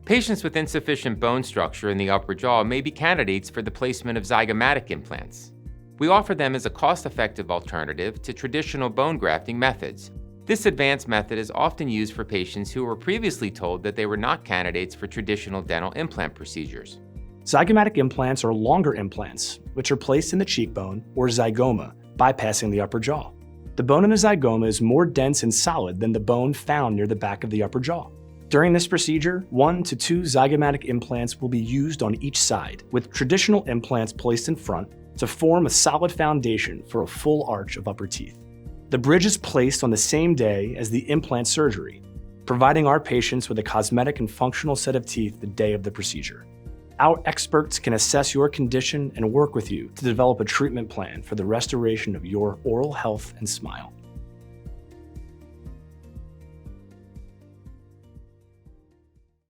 Patients with insufficient bone structure in the upper jaw may be candidates for the placement of zygomatic implants. We offer them as a cost-effective alternative to traditional bone grafting methods. This advanced method is often used for patients who were previously told that they were not candidates for traditional dental implant procedures. Zygomatic implants are longer implants, which are placed in the cheekbone or zygoma, bypassing the upper jaw. The bone in the zygoma is more dense and solid than the bone found near the back of the upper jaw. During this procedure, 1 to 2 zygomatic implants will be used on each side, with traditional implants placed in front to form a solid foundation for a full arch of upper teeth. The bridge is placed on the same day as the implant surgery, providing our patients with a cosmetic and functional set of teeth the day of the procedure. Our experts can assess your condition and work with you to develop a treatment plan for the restoration of your oral health and smile.